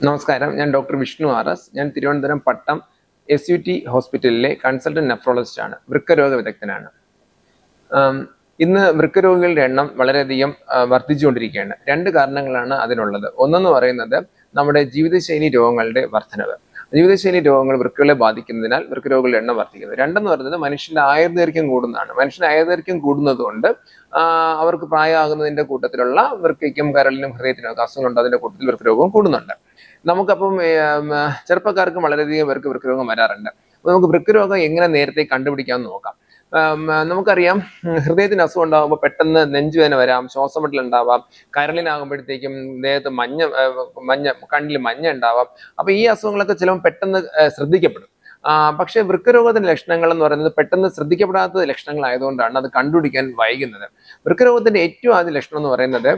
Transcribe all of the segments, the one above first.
നമസ്കാരം, ഞാൻ ഡോക്ടർ വിഷ്ണു ആർ.എസ്. ഞാൻ തിരുവനന്തപുരം പട്ടം SUT ഹോസ്പിറ്റലിലെ കൺസൾട്ടന്റ് നെഫ്രോളജിസ്റ്റ് ആണ്. വൃക്കരോഗ വിദഗ്ധനാണ്. ഇന്ന് വൃക്കരോഗികളുടെ എണ്ണം വളരെയധികം വർദ്ധിച്ചുകൊണ്ടിരിക്കുകയാണ്. രണ്ട് കാരണങ്ങളാണ് അതിനുള്ളത്. ഒന്നെന്ന് പറയുന്നത് നമ്മുടെ ജീവിതശൈലി രോഗങ്ങളുടെ വർധനവ്. ജീവിതശൈലി രോഗങ്ങൾ വൃക്കകളെ ബാധിക്കുന്നതിനാൽ വൃക്കരോഗികളുടെ എണ്ണം വർദ്ധിക്കുന്നത്. രണ്ടെന്ന് പറയുന്നത് മനുഷ്യന്റെ ആയുർദൈർഘ്യം കൂടുന്നതാണ്. മനുഷ്യന്റെ ആയുർദൈർഘ്യം കൂടുന്നത് കൊണ്ട് അവർക്ക് പ്രായമാകുന്നതിന്റെ കൂട്ടത്തിലുള്ള വൃക്കയ്ക്കും കരളിനും ഹൃദയത്തിനും ഒക്കെ അസുഖങ്ങളുണ്ട്. അതിന്റെ കൂട്ടത്തിൽ വൃക്കരോഗവും കൂടുന്നുണ്ട്. നമുക്കപ്പം ചെറുപ്പക്കാർക്ക് വളരെയധികം പേർക്ക് വൃക്കരോഗം വരാറുണ്ട്. അപ്പൊ നമുക്ക് വൃക്കരോഗം എങ്ങനെ നേരത്തെ കണ്ടുപിടിക്കാമെന്ന് നോക്കാം. നമുക്കറിയാം, ഹൃദയത്തിന് അസുഖം ഉണ്ടാകുമ്പോൾ പെട്ടെന്ന് നെഞ്ചുവേദന വരാം, ശ്വാസമുട്ടൽ ഉണ്ടാവാം, കരളിനാകുമ്പോഴത്തേക്കും ദേഹത്ത് കണ്ണിൽ മഞ്ഞ ഉണ്ടാവാം. അപ്പൊ ഈ അസുഖങ്ങളൊക്കെ ചിലപ്പോൾ പെട്ടെന്ന് ശ്രദ്ധിക്കപ്പെടും. പക്ഷെ വൃക്കരോഗത്തിന്റെ ലക്ഷണങ്ങൾ എന്ന് പറയുന്നത് പെട്ടെന്ന് ശ്രദ്ധിക്കപ്പെടാത്ത ലക്ഷണങ്ങളായതുകൊണ്ടാണ് അത് കണ്ടുപിടിക്കാൻ വൈകുന്നത്. വൃക്കരോഗത്തിന്റെ ഏറ്റവും ആദ്യ ലക്ഷണം എന്ന് പറയുന്നത്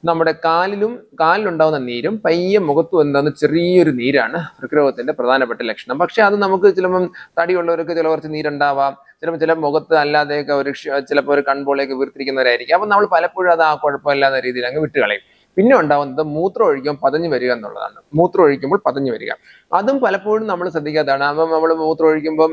നമ്മുടെ കാലിലുണ്ടാകുന്ന നീരും പയ്യെ മുഖത്തും എന്താകുന്ന ചെറിയൊരു നീരാണ് വൃക്കരോഗത്തിന്റെ പ്രധാനപ്പെട്ട ലക്ഷണം. പക്ഷെ അത് നമുക്ക് ചിലപ്പം തടിയുള്ളവർക്ക് ചില കുറച്ച് നീരുണ്ടാവാം, ചില മുഖത്ത് അല്ലാതെയൊക്കെ ചിലപ്പോൾ ഒരു കൺപോളയൊക്കെ വീർത്തിരിക്കുന്നവരായിരിക്കും. അപ്പൊ നമ്മൾ പലപ്പോഴും അത് കുഴപ്പമില്ലാത്ത രീതിയിൽ അങ്ങ് വിട്ടുകളയും. പിന്നെ ഉണ്ടാവുന്നത് മൂത്രം ഒഴിക്കുമ്പോൾ പതഞ്ഞു വരിക എന്നുള്ളതാണ്. മൂത്രം ഒഴിക്കുമ്പോൾ പതഞ്ഞു വരിക, അതും പലപ്പോഴും നമ്മൾ ശ്രദ്ധിക്കാത്തതാണ്. അപ്പം നമ്മൾ മൂത്രം ഒഴിക്കുമ്പോൾ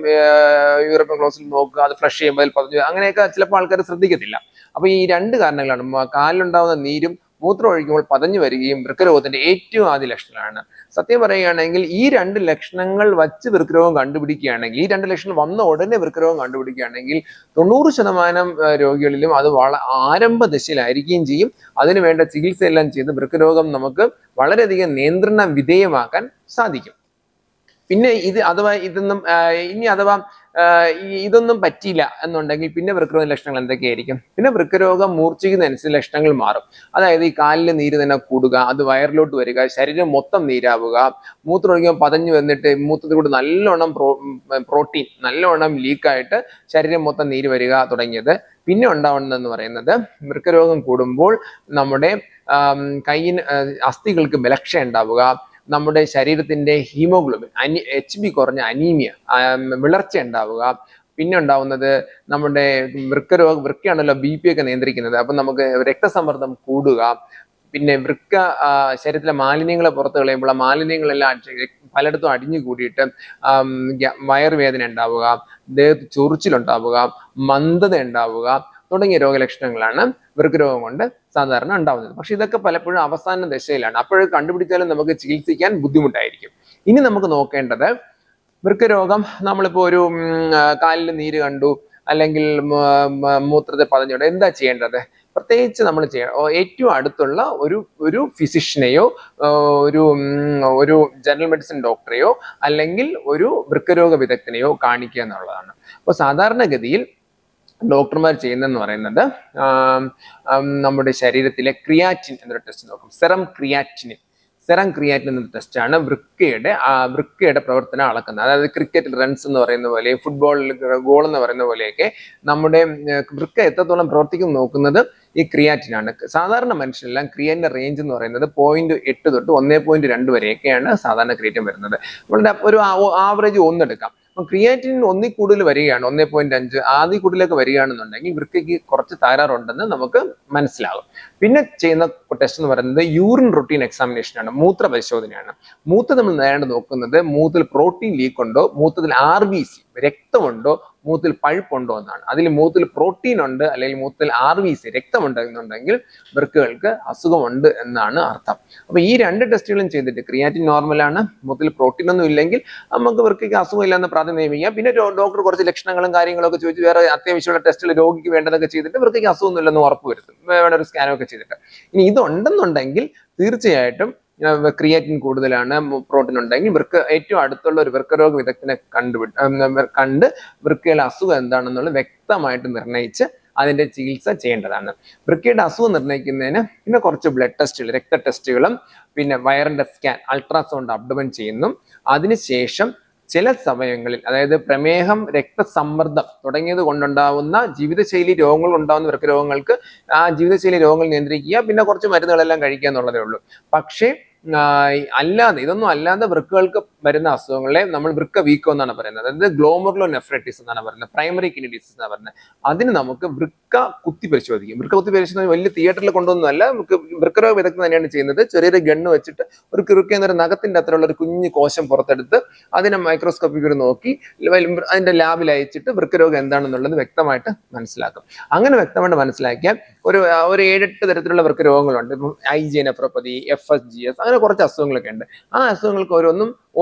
യൂറോപ്യൻ ക്ലോസിൽ നോക്കുക, അത് ഫ്ലഷ് ചെയ്യുമ്പോൾ അതിൽ പതഞ്ഞു, അങ്ങനെയൊക്കെ ചിലപ്പോൾ ആൾക്കാർ ശ്രദ്ധിക്കത്തില്ല. അപ്പൊ ഈ രണ്ട് കാരണങ്ങളാണ്, കാലിലുണ്ടാവുന്ന നീരും മൂത്രം ഒഴിക്കുമ്പോൾ പതഞ്ഞു വരികയും വൃക്കരോഗത്തിന്റെ ഏറ്റവും ആദ്യ ലക്ഷണമാണ്. സത്യം പറയുകയാണെങ്കിൽ ഈ രണ്ട് ലക്ഷണങ്ങൾ വച്ച് വൃക്കരോഗം കണ്ടുപിടിക്കുകയാണെങ്കിൽ, ഈ രണ്ട് ലക്ഷണം വന്ന ഉടനെ വൃക്കരോഗം കണ്ടുപിടിക്കുകയാണെങ്കിൽ 90% രോഗികളിലും അത് ആരംഭ ദശയിലായിരിക്കുകയും ചെയ്യും. അതിനു വേണ്ട ചികിത്സയെല്ലാം ചെയ്ത് വൃക്കരോഗം നമുക്ക് വളരെയധികം നിയന്ത്രണ വിധേയമാക്കാൻ സാധിക്കും. പിന്നെ ഇതൊന്നും പറ്റിയില്ല എന്നുണ്ടെങ്കിൽ പിന്നെ വൃക്കരോഗ ലക്ഷണങ്ങൾ എന്തൊക്കെയായിരിക്കും? പിന്നെ വൃക്കരോഗം മൂർച്ഛിക്കുന്നതനുസരിച്ച് ലക്ഷണങ്ങൾ മാറും. അതായത് ഈ കാലിൽ നീര് തന്നെ കൂടുക, അത് വയറിലോട്ട് വരിക, ശരീരം മൊത്തം നീരാവുക, മൂത്രം ഒഴിക്കുമ്പോൾ പതഞ്ഞു വന്നിട്ട് മൂത്രത്തിലൂടെ നല്ലോണം പ്രോട്ടീൻ നല്ലോണം ലീക്കായിട്ട് ശരീരം മൊത്തം നീര് വരിക തുടങ്ങിയത്. പിന്നെ ഉണ്ടാവുന്നതെന്ന് പറയുന്നത് വൃക്കരോഗം കൂടുമ്പോൾ നമ്മുടെ കൈയിന് അസ്ഥികൾക്ക് ബലക്ഷ ഉണ്ടാവുക, നമ്മുടെ ശരീരത്തിന്റെ ഹീമോഗ്ലോബിൻ HB കുറഞ്ഞ അനീമിയ, വിളർച്ച ഉണ്ടാവുക. പിന്നെ ഉണ്ടാവുന്നത് നമ്മുടെ വൃക്കയാണല്ലോ BP ഒക്കെ നിയന്ത്രിക്കുന്നത്. അപ്പൊ നമുക്ക് രക്തസമ്മർദ്ദം കൂടുക. പിന്നെ ശരീരത്തിലെ മാലിന്യങ്ങളെ പുറത്തു കളയുമ്പോൾ ആ മാലിന്യങ്ങളെല്ലാം പലയിടത്തും അടിഞ്ഞു കൂടിയിട്ട് വയറുവേദന ഉണ്ടാവുക, ദേഹത്ത് ചൊറിച്ചിലുണ്ടാവുക, മന്ദത ഉണ്ടാവുക തുടങ്ങിയ രോഗലക്ഷണങ്ങളാണ് വൃക്കരോഗം കൊണ്ട് സാധാരണ ഉണ്ടാവുന്നത്. പക്ഷെ ഇതൊക്കെ പലപ്പോഴും അവസാന ദശയിലാണ്. അപ്പോഴേ കണ്ടുപിടിച്ചാലും നമുക്ക് ചികിത്സിക്കാൻ ബുദ്ധിമുട്ടായിരിക്കും. ഇനി നമുക്ക് നോക്കേണ്ടത്, വൃക്കരോഗം നമ്മളിപ്പോ ഒരു കാലിൽ നീര് കണ്ടു, അല്ലെങ്കിൽ മൂത്രത്തെ പതഞ്ഞോണ്ട് എന്താ ചെയ്യേണ്ടത്? പ്രത്യേകിച്ച് നമ്മൾ ഏറ്റവും അടുത്തുള്ള ഒരു ഫിസിഷ്യനെയോ ഒരു ജനറൽ മെഡിസിൻ ഡോക്ടറെയോ അല്ലെങ്കിൽ ഒരു വൃക്കരോഗ വിദഗ്ധനെയോ കാണിക്കുക എന്നുള്ളതാണ്. അപ്പോൾ സാധാരണഗതിയിൽ ഡോക്ടർമാർ ചെയ്യുന്നതെന്ന് പറയുന്നത് നമ്മുടെ ശരീരത്തിലെ ക്രിയാറ്റിൻ എന്നൊരു ടെസ്റ്റ് നോക്കും. സെറം ക്രിയാറ്റിൻ എന്നൊരു ടെസ്റ്റാണ് വൃക്കയുടെ പ്രവർത്തനം അളക്കുന്നത്. അതായത് ക്രിക്കറ്റിൽ റൺസ് എന്ന് പറയുന്ന പോലെ, ഫുട്ബോളിൽ ഗോൾ എന്ന് പറയുന്ന പോലെയൊക്കെ നമ്മുടെ വൃക്ക എത്രത്തോളം പ്രവർത്തിക്കുന്നു നോക്കുന്നത് ഈ ക്രിയാറ്റിനാണ്. സാധാരണ മനുഷ്യരെല്ലാം ക്രിയാറ്റിന്റെ റേഞ്ച് എന്ന് പറയുന്നത് 0.8 തൊട്ട് 1.2 വരെയൊക്കെയാണ് സാധാരണ ക്രിയാറ്റിൻ വരുന്നത്. നമ്മളുടെ ഒരു ആവറേജ് 1 എടുക്കാം. ക്രിയാറ്റിൻ 1 കൂടുതൽ വരികയാണ്, 1.5 ആദ്യ കൂടുതലൊക്കെ വരികയാണെന്നുണ്ടെങ്കിൽ വൃക്കയ്ക്ക് കുറച്ച് തകരാറുണ്ടെന്ന് നമുക്ക് മനസ്സിലാകും. പിന്നെ ചെയ്യുന്ന ടെസ്റ്റ് എന്ന് പറയുന്നത് യൂറിൻ റൊട്ടീൻ എക്സാമിനേഷൻ ആണ്, മൂത്ര പരിശോധനയാണ്. മൂത്രം നമ്മൾ നേരിട്ട് നോക്കുന്നത് മൂത്രത്തിൽ പ്രോട്ടീൻ ലീക്ക് ഉണ്ടോ, മൂത്രത്തിൽ RBC രക്തമുണ്ടോ, മൂത്രത്തിൽ പഴുപ്പുണ്ടോ എന്നാണ്. അതിൽ മൂത്രത്തിൽ പ്രോട്ടീൻ ഉണ്ട് അല്ലെങ്കിൽ മൂത്രത്തിൽ RBC രക്തമുണ്ട് എന്നുണ്ടെങ്കിൽ വൃക്കകൾക്ക് അസുഖമുണ്ട് എന്നാണ് അർത്ഥം. അപ്പൊ ഈ രണ്ട് ടെസ്റ്റുകളും ചെയ്തിട്ട് ക്രിയാറ്റിൻ നോർമലാണ്, മൂത്രത്തിൽ പ്രോട്ടീൻ ഒന്നും ഇല്ലെങ്കിൽ നമുക്ക് വൃക്കയ്ക്ക് അസുഖമില്ല എന്ന് പ്രാഥമിക നിയമിക്കാം. പിന്നെ ഡോക്ടർ കുറച്ച് ലക്ഷണങ്ങളും കാര്യങ്ങളൊക്കെ ചോദിച്ച് വേറെ അത്യാവശ്യമുള്ള ടെസ്റ്റുകൾ രോഗിക്ക് വേണ്ടതൊക്കെ ചെയ്തിട്ട് വൃക്കയ്ക്ക് അസുഖമൊന്നുമില്ലെന്ന് ഉറപ്പ് വരുത്തും, വേണ്ട ഒരു സ്കാനൊക്കെ ചെയ്തിട്ട്. ഇനി ഇതുണ്ടെന്നുണ്ടെങ്കിൽ തീർച്ചയായിട്ടും ക്രിയാറ്റിൻ കൂടുതലാണ്, പ്രോട്ടീൻ ഉണ്ടെങ്കിൽ ഏറ്റവും അടുത്തുള്ള ഒരു വൃക്കരോഗ വിദഗ്ധനെ കണ്ട് വൃക്കയിലെ അസുഖം എന്താണെന്നുള്ളത് വ്യക്തമായിട്ട് നിർണ്ണയിച്ച് അതിന്റെ ചികിത്സ ചെയ്യേണ്ടതാണ്. വൃക്കയുടെ അസുഖം നിർണ്ണയിക്കുന്നതിന് പിന്നെ കുറച്ച് ബ്ലഡ് ടെസ്റ്റുകൾ, രക്ത ടെസ്റ്റുകളും പിന്നെ വയറിന്റെ സ്കാൻ, അൾട്രാസൗണ്ട് അബ്ഡോമൻ ചെയ്യുന്നു. അതിനുശേഷം ചില സമയങ്ങളിൽ, അതായത് പ്രമേഹം, രക്തസമ്മർദ്ദം തുടങ്ങിയത് കൊണ്ടുണ്ടാവുന്ന ജീവിതശൈലി രോഗങ്ങൾ ഉണ്ടാകുന്ന വൃക്കരോഗങ്ങൾക്ക് ആ ജീവിതശൈലി രോഗങ്ങൾ നിയന്ത്രിക്കുക, പിന്നെ കുറച്ച് മരുന്നുകളെല്ലാം കഴിക്കുക എന്നുള്ളതേ ഉള്ളൂ. പക്ഷേ ഇതൊന്നും അല്ലാതെ വൃക്കകൾക്ക് വരുന്ന അസുഖങ്ങളെ നമ്മൾ വൃക്ക വീക്കം എന്നാണ് പറയുന്നത്. അതായത് ഗ്ലോമറുലോ നെഫ്രൈറ്റിസ് എന്നാണ് പറയുന്നത്, പ്രൈമറി കിഡ്നി ഡിസീസ് എന്നാണ് പറയുന്നത്. അതിന് നമുക്ക് വൃക്ക കുത്തി പരിശോധിക്കും. വൃക്ക കുത്തി പരിശോധിക്കുന്നത് വലിയ തിയേറ്ററിൽ കൊണ്ടൊന്നുമല്ല, നമുക്ക് വൃക്കരോഗ വിദഗ്ധൻ തന്നെയാണ് ചെയ്യുന്നത്. ചെറിയൊരു ഗണ്ണ് വെച്ചിട്ട് ഒരു കിറുക്കുന്ന ഒരു നഖത്തിന്റെ അത്രയുള്ള ഒരു കുഞ്ഞു കോശം പുറത്തെടുത്ത് അതിനെ മൈക്രോസ്കോപ്പിൽ നോക്കി അതിന്റെ ലാബിൽ അയച്ചിട്ട് വൃക്കരോഗം എന്താണെന്നുള്ളത് വ്യക്തമായിട്ട് മനസ്സിലാക്കും. അങ്ങനെ വ്യക്തമായിട്ട് മനസ്സിലാക്കിയാൽ ഒരു 7-8 തരത്തിലുള്ള വൃക്കരോഗങ്ങളുണ്ട്. ഇപ്പം IgA നെഫ്രോപ്പതി, FSGS, അങ്ങനെ കുറച്ച് അസുഖങ്ങളൊക്കെ ഉണ്ട്. ആ അസുഖങ്ങൾക്ക്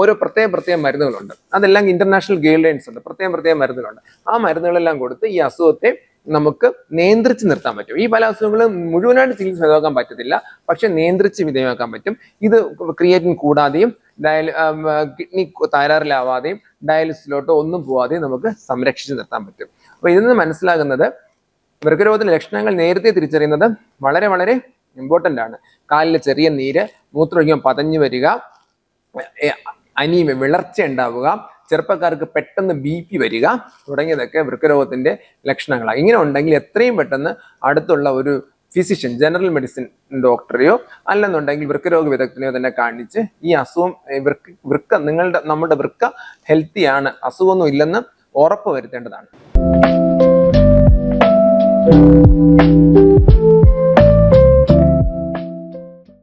ഓരോ പ്രത്യേക മരുന്നുകളുണ്ട്. അതെല്ലാം ഇന്റർനാഷണൽ ഗൈഡ് ലൈൻസ് ഉണ്ട്, പ്രത്യേക മരുന്നുകളുണ്ട്. ആ മരുന്നുകളെല്ലാം കൊടുത്ത് ഈ അസുഖത്തെ നമുക്ക് നിയന്ത്രിച്ച് നിർത്താൻ പറ്റും. ഈ പല അസുഖങ്ങളും മുഴുവനായിട്ട് ചികിത്സ വിധേയമാക്കാൻ പറ്റത്തില്ല, പക്ഷെ നിയന്ത്രിച്ച് വിധേയമാക്കാൻ പറ്റും. ഇത് ക്രിയേറ്റിൻ കൂടാതെയും കിഡ്നി തകരാറിലാവാതെയും ഡയാലിസിസിലോട്ടോ ഒന്നും പോവാതെയും നമുക്ക് സംരക്ഷിച്ച് നിർത്താൻ പറ്റും. അപ്പൊ ഇതിൽ നിന്ന് മനസ്സിലാകുന്നത് വൃക്കരോഗത്തിന്റെ ലക്ഷണങ്ങൾ നേരത്തെ തിരിച്ചറിയുന്നത് വളരെ വളരെ ഇമ്പോർട്ടന്റ് ആണ്. കാലിലെ ചെറിയ നീര്, മൂത്രമൊഴിക്കുമ്പോൾ പതഞ്ഞു വരിക, അനീമിയ, വിളർച്ച ഉണ്ടാവുക, ചെറുപ്പക്കാർക്ക് പെട്ടെന്ന് BP വരിക തുടങ്ങിയതൊക്കെ വൃക്കരോഗത്തിന്റെ ലക്ഷണങ്ങളാണ്. ഇങ്ങനെ ഉണ്ടെങ്കിൽ എത്രയും പെട്ടെന്ന് അടുത്തുള്ള ഒരു ഫിസിഷ്യൻ, ജനറൽ മെഡിസിൻ ഡോക്ടറെയോ അല്ലെന്നുണ്ടെങ്കിൽ വൃക്കരോഗ വിദഗ്ധനെയോ തന്നെ കാണിച്ച് ഈ അസുഖം നമ്മുടെ വൃക്ക ഹെൽത്തിയാണ്, അസുഖമൊന്നും ഇല്ലെന്ന് ഉറപ്പ് വരുത്തേണ്ടതാണ്.